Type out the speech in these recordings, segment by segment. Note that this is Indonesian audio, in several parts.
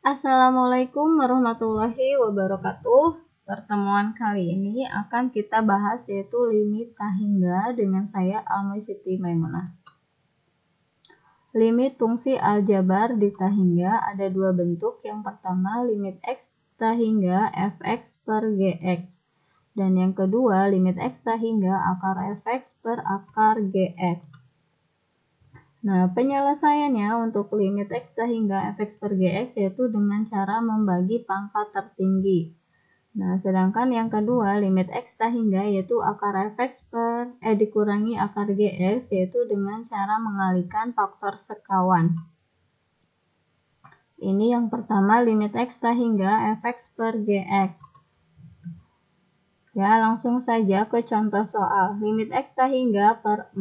Assalamualaikum warahmatullahi wabarakatuh. Pertemuan kali ini akan kita bahas yaitu limit tahingga dengan saya Almi Siti Maimunah. Limit fungsi aljabar di tahingga ada dua bentuk. Yang pertama limit x tahingga fx per gx. Dan yang kedua limit x tahingga akar fx per akar gx. Nah, penyelesaiannya untuk limit x hingga fx per gx yaitu dengan cara membagi pangkat tertinggi. Nah, sedangkan yang kedua limit x hingga yaitu akar fx dikurangi akar gx yaitu dengan cara mengalihkan faktor sekawan. Ini yang pertama limit x hingga fx per gx. Ya, langsung saja ke contoh soal. Limit x hingga per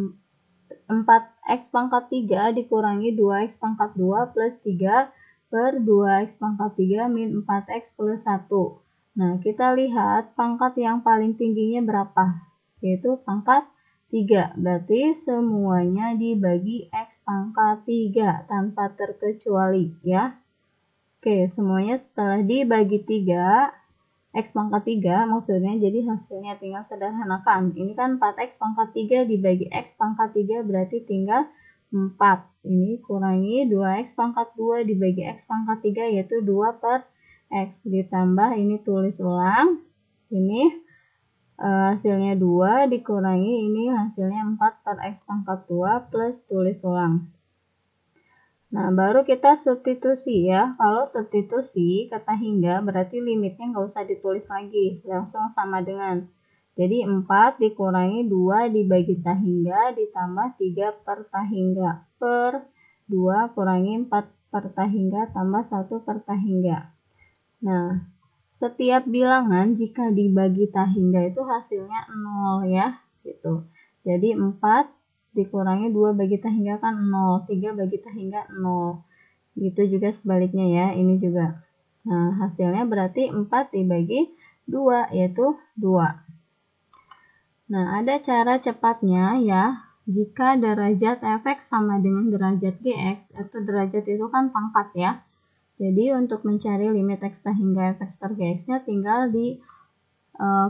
4x pangkat 3 dikurangi 2x pangkat 2 plus 3 per 2x pangkat 3 min 4x plus 1. Nah, kita lihat pangkat yang paling tingginya berapa? Yaitu pangkat 3. Berarti semuanya dibagi x pangkat 3 tanpa terkecuali ya. Oke, semuanya setelah dibagi 3 x pangkat 3 maksudnya, jadi hasilnya tinggal sederhanakan. Ini kan 4x pangkat 3 dibagi x pangkat 3 berarti tinggal 4. Ini kurangi 2x pangkat 2 dibagi x pangkat 3 yaitu 2 per x. Ditambah ini tulis ulang. Ini hasilnya 2 dikurangi ini hasilnya 4 per x pangkat 2 plus tulis ulang. Nah, baru kita substitusi ya. Kalau substitusi ke tahingga berarti limitnya nggak usah ditulis lagi. Langsung sama dengan. Jadi 4 dikurangi 2 dibagi tahingga ditambah 3 per tahingga per 2 kurangi 4 per tahingga tambah 1 per tahingga. Nah, setiap bilangan jika dibagi tahingga itu hasilnya 0 ya. Gitu. Jadi 4 dikurangi 2 bagi tahingga kan 0, 3 bagi tahingga 0. Gitu juga sebaliknya ya, ini juga. Nah, hasilnya berarti 4 dibagi 2 yaitu 2. Nah, ada cara cepatnya ya. Jika derajat fx sama dengan derajat gx, atau derajat itu kan pangkat ya. Jadi untuk mencari limit x hingga fx per gx-nya tinggal di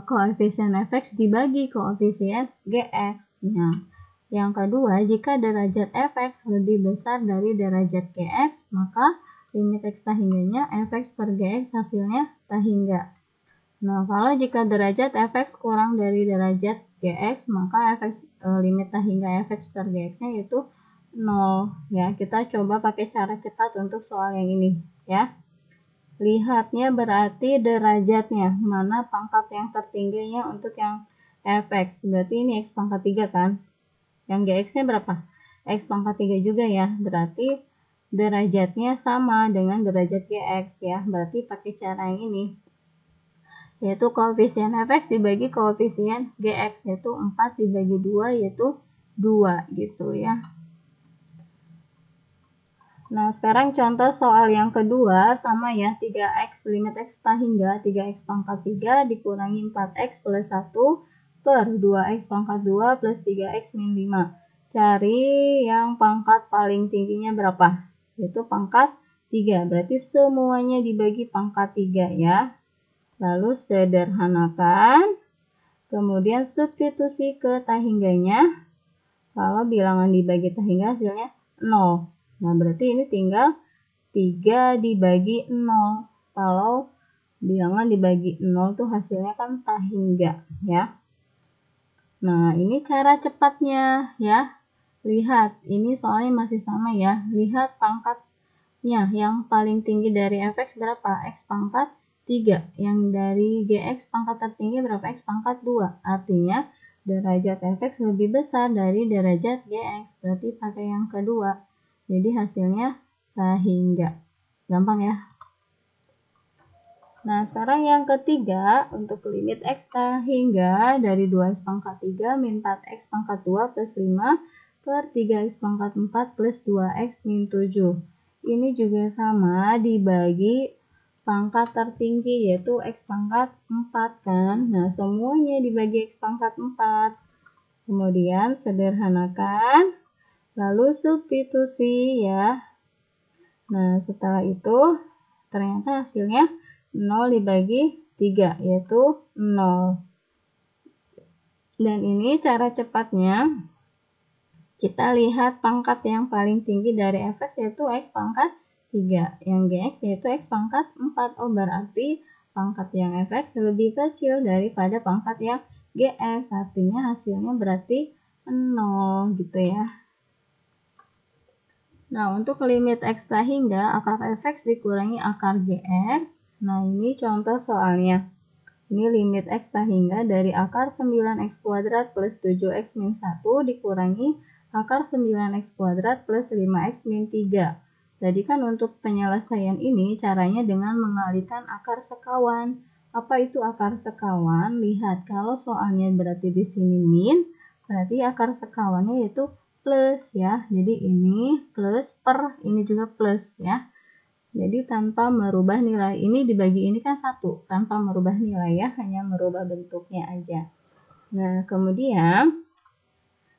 koefisien fx dibagi koefisien gx. Nah, yang kedua, jika derajat fx lebih besar dari derajat gx, maka limit x tahingganya fx per gx hasilnya tahingga. Nah, kalau jika derajat fx kurang dari derajat gx, maka limit tahingga fx per gx-nya yaitu 0. Ya, kita coba pakai cara cepat untuk soal yang ini ya. Lihatnya berarti derajatnya, mana pangkat yang tertingginya untuk yang fx. Berarti ini x pangkat 3 kan. Yang gx-nya berapa? X pangkat 3 juga ya. Berarti derajatnya sama dengan derajat gx ya. Berarti pakai cara yang ini. Yaitu koefisien fx dibagi koefisien gx. Yaitu 4 dibagi 2 yaitu 2 gitu ya. Nah, sekarang contoh soal yang kedua sama ya. 3x limit x tahingga 3x pangkat 3 dikurangi 4x plus 1 per 2x pangkat 2 plus 3x min 5. Cari yang pangkat paling tingginya berapa? Yaitu pangkat 3. Berarti semuanya dibagi pangkat 3 ya. Lalu sederhanakan. Kemudian substitusi ke tahingganya. Kalau bilangan dibagi tahingga hasilnya 0. Nah, berarti ini tinggal 3 dibagi 0. Kalau bilangan dibagi 0 tuh hasilnya kan tahingga ya. Nah, ini cara cepatnya ya. Lihat, ini soalnya masih sama ya. Lihat pangkatnya, yang paling tinggi dari fx berapa? X pangkat 3. Yang dari gx pangkat tertinggi berapa? X pangkat 2. Artinya, derajat fx lebih besar dari derajat gx. Berarti pakai yang kedua. Jadi hasilnya tahingga. Gampang ya. Nah, sekarang yang ketiga, untuk limit x tahingga dari 2x pangkat 3 min 4x pangkat 2 plus 5 per 3x pangkat 4 plus 2x min 7. Ini juga sama dibagi pangkat tertinggi yaitu x pangkat 4 kan. Nah, semuanya dibagi x pangkat 4. Kemudian sederhanakan, lalu substitusi ya. Nah, setelah itu Ternyata hasilnya 0 dibagi 3, yaitu 0. Dan ini cara cepatnya, kita lihat pangkat yang paling tinggi dari fx yaitu x pangkat 3. Yang gx yaitu x pangkat 4. Oh, berarti pangkat yang fx lebih kecil daripada pangkat yang gx. Artinya hasilnya berarti 0 gitu ya. Nah, untuk limit x hingga akar fx dikurangi akar gx. Nah, ini contoh soalnya. Ini limit x hingga dari akar 9x kuadrat plus 7x min 1 dikurangi akar 9x kuadrat plus 5x min 3. Jadi kan untuk penyelesaian ini caranya dengan mengalihkan akar sekawan. Apa itu akar sekawan? Lihat, kalau soalnya berarti di sini min, berarti akar sekawannya yaitu plus ya. Jadi ini plus per ini juga plus ya. Jadi tanpa merubah nilai, ini dibagi ini kan 1, tanpa merubah nilai ya, hanya merubah bentuknya aja. Nah, kemudian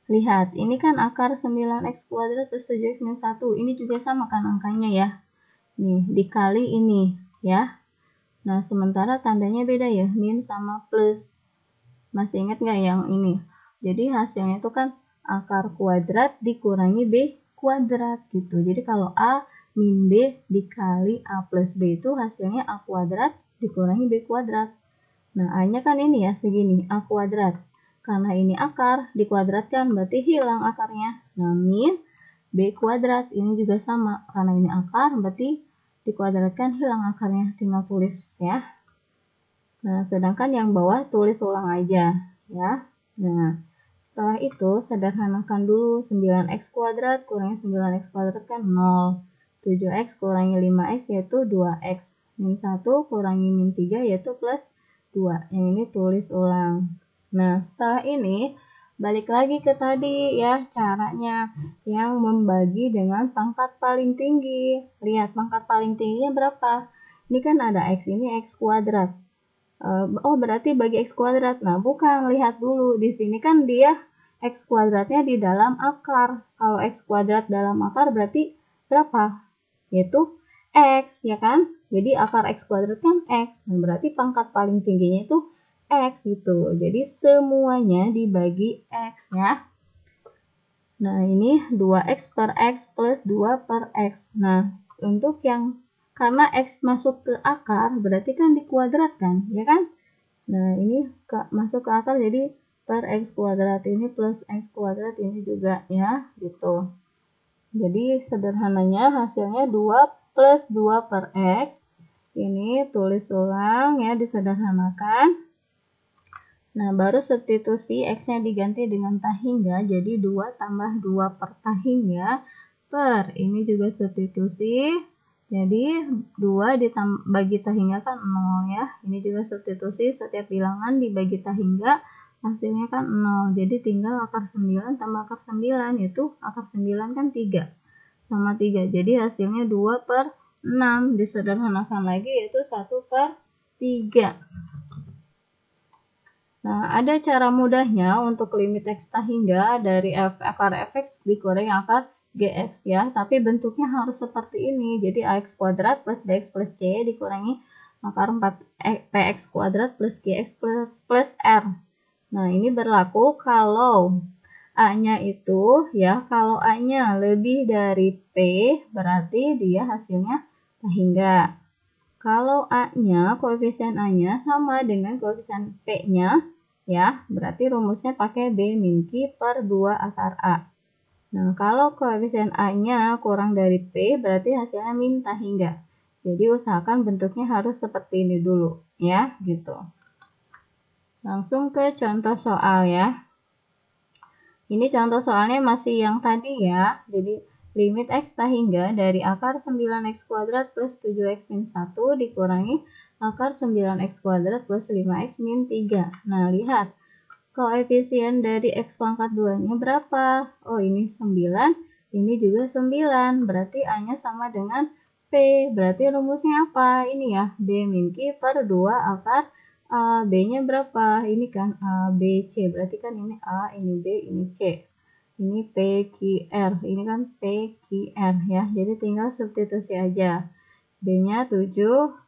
lihat, ini kan akar 9x kuadrat plus 7x min 1, ini juga sama kan angkanya ya. Nih, dikali ini ya. Nah, sementara tandanya beda ya, min sama plus. Masih ingat nggak yang ini? Jadi hasilnya itu kan akar kuadrat dikurangi b kuadrat gitu. Jadi kalau a min b dikali a plus b itu hasilnya a kuadrat dikurangi b kuadrat. Nah, a-nya kan ini ya segini, a kuadrat. Karena ini akar, dikuadratkan berarti hilang akarnya. Nah, min b kuadrat ini juga sama. Karena ini akar berarti dikuadratkan hilang akarnya. Tinggal tulis ya. Nah, sedangkan yang bawah tulis ulang aja ya. Nah, setelah itu sederhanakan dulu. 9x kuadrat kurangi 9x kuadrat kan 0. 7x kurangi 5x yaitu 2x. Min 1 kurangi min 3 yaitu plus 2. Yang ini tulis ulang. Nah, setelah ini balik lagi ke tadi ya caranya yang membagi dengan pangkat paling tinggi. Lihat pangkat paling tingginya berapa? Ini kan ada x, ini x kuadrat. Oh, berarti bagi x kuadrat. Nah, bukan, lihat dulu. Di sini kan dia x kuadratnya di dalam akar. Kalau x kuadrat dalam akar berarti berapa? Yaitu x, ya kan? Jadi akar x kuadrat kan x. Nah, berarti pangkat paling tingginya itu x gitu. Jadi semuanya dibagi x ya. Nah, ini 2x per x plus 2 per x. Nah, untuk yang karena x masuk ke akar, berarti kan dikuadratkan, ya kan? Nah, ini masuk ke akar, jadi per x kuadrat ini plus x kuadrat ini juga, ya, gitu. Jadi, sederhananya hasilnya 2 plus 2 per x. Ini tulis ulang, ya, disederhanakan. Nah, baru substitusi x-nya diganti dengan tahingga, jadi 2 tambah 2 per tahingga per, ini juga substitusi. Jadi 2 bagi tahingga kan 0 ya. Ini juga substitusi, setiap bilangan dibagi tahingga hasilnya kan 0. Jadi tinggal akar 9 tambah akar 9, yaitu akar 9 kan 3 sama 3. Jadi hasilnya 2 per 6. Disederhanakan lagi yaitu 1 per 3. Nah, ada cara mudahnya untuk limit x tahingga dari akar fx dikurangi akar gx ya, tapi bentuknya harus seperti ini. Jadi ax kuadrat plus bx plus c dikurangi akar 4px kuadrat plus gx plus r. Nah, ini berlaku kalau a-nya itu ya, kalau a-nya lebih dari p berarti dia hasilnya tahingga. Kalau a-nya, koefisien a-nya sama dengan koefisien p-nya ya, berarti rumusnya pakai b min q per 2 akar a. Nah, kalau koefisien A-nya kurang dari P, berarti hasilnya min tahingga. Jadi, usahakan bentuknya harus seperti ini dulu, ya, gitu. Langsung ke contoh soal, ya. Ini contoh soalnya masih yang tadi, ya. Jadi, limit x tahingga dari akar 9x kuadrat plus 7x min 1 dikurangi akar 9x kuadrat plus 5x min 3. Nah, lihat. Koefisien dari x pangkat 2-nya berapa? Oh, ini 9, ini juga 9. Berarti A-nya sama dengan P. Berarti rumusnya apa? Ini ya, B min Q per 2 akar A. B-nya berapa? Ini kan A, B, C. Berarti kan ini A, ini B, ini C. Ini P, Q, R. Ini kan P, Q, R ya. Jadi tinggal substitusi aja. B-nya 7,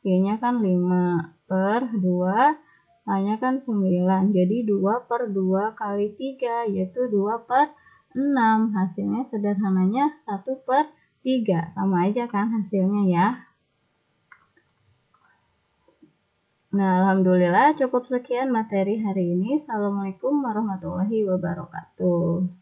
Y-nya kan 5 per 2, A-nya kan 9. Jadi 2 per 2 kali 3, yaitu 2 per 6. Hasilnya sederhananya 1 per 3. Sama aja kan hasilnya ya. Nah, alhamdulillah cukup sekian materi hari ini. Assalamualaikum warahmatullahi wabarakatuh.